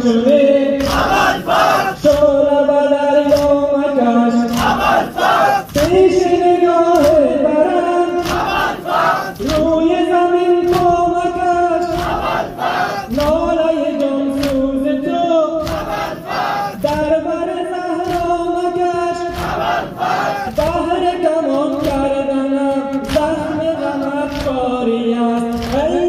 شده شورا و دریامکش پیش نگاه برم روی زمین کمکش ناله جانسوز تو در بر زهرا مکش بهر کمان کردنم زخم غمت کاری است